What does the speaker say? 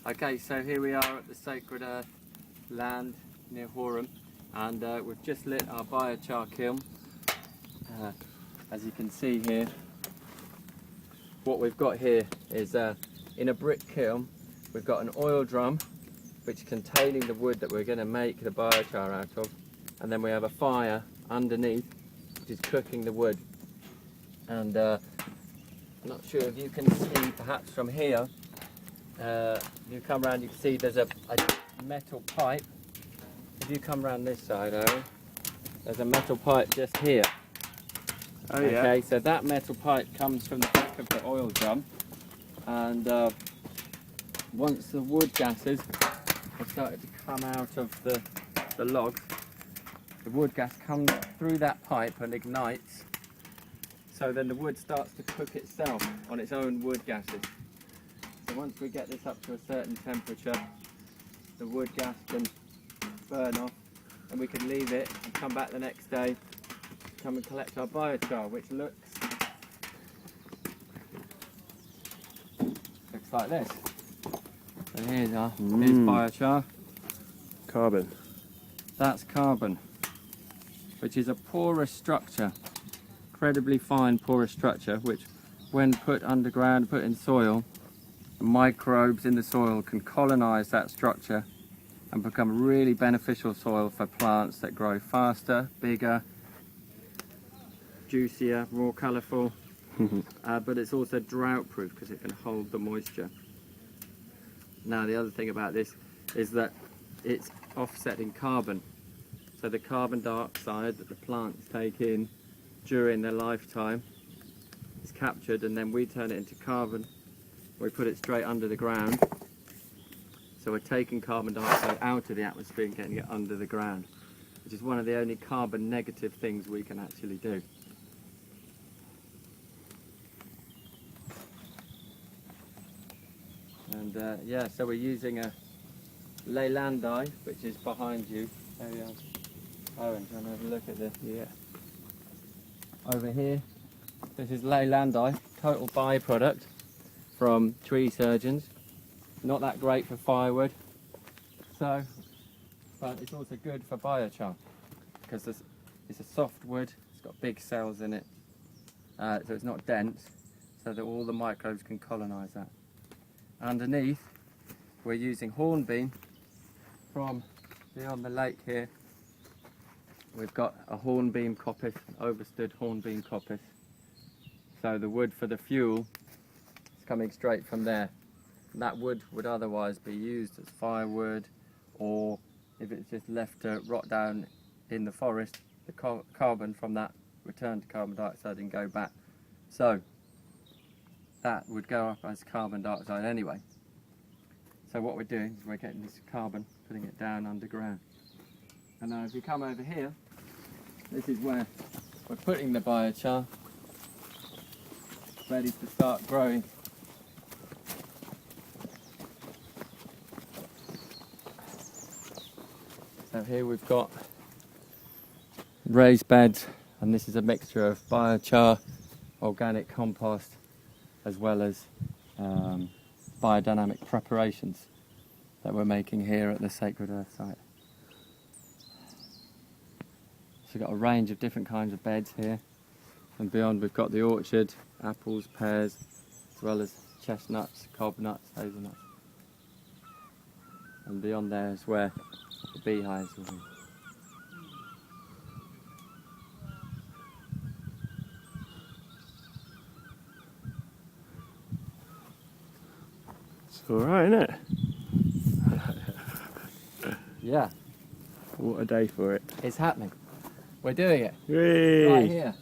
Okay, so here we are at the Sacred Earth land near Horham, and we've just lit our biochar kiln. As you can see here, what we've got here is in a brick kiln, we've got an oil drum which is containing the wood that we're going to make the biochar out of, and then we have a fire underneath which is cooking the wood. And I'm not sure if you can see, perhaps from here, you come around, you can see there's a metal pipe. If you come around this side, Owen, there's a metal pipe just here. Oh yeah. Okay, so that metal pipe comes from the back of the oil drum, and once the wood gases have started to come out of the logs, the wood gas comes through that pipe and ignites, so then the wood starts to cook itself on its own wood gases. So once we get this up to a certain temperature, the wood gas can burn off, and we can leave it and come back the next day, come and collect our biochar, which looks like this. So here's biochar. Carbon. That's carbon, which is a porous structure, incredibly fine porous structure, which when put underground, put in soil, the microbes in the soil can colonize that structure and become really beneficial soil for plants that grow faster, bigger, juicier, more colourful. But it's also drought proof because it can hold the moisture. Now the other thing about this is that it's offsetting carbon. So the carbon dioxide that the plants take in during their lifetime is captured, and then we turn it into carbon. We put it straight under the ground. So we're taking carbon dioxide out of the atmosphere and getting it under the ground, which is one of the only carbon negative things we can actually do. And yeah, so we're using a leylandi, which is behind you. There we are. Owen, do you want to have a look at this? Yeah. Over here, this is leylandi, total byproduct from tree surgeons. Not that great for firewood, but it's also good for biochar because it's a soft wood. It's got big cells in it, so it's not dense, so that all the microbes can colonise that. Underneath, we're using hornbeam from beyond the lake here. We've got a hornbeam coppice, overstood hornbeam coppice. So the wood for the fuel is coming straight from there. That wood would otherwise be used as firewood, or if it's just left to rot down in the forest, the carbon from that return to carbon dioxide and go back. So that would go up as carbon dioxide anyway. So what we're doing is we're getting this carbon, putting it down underground. And now if you come over here, this is where we're putting the biochar, ready to start growing. So here we've got raised beds, and this is a mixture of biochar, organic compost, as well as biodynamic preparations that we're making here at the Sacred Earth site. So we've got a range of different kinds of beds here, and beyond we've got the orchard, apples, pears, as well as chestnuts, cob nuts, hazelnuts. And beyond there is where the beehives will be. It's alright, isn't it? Yeah, What a day for it. it's happening. We're doing it Whee! right here.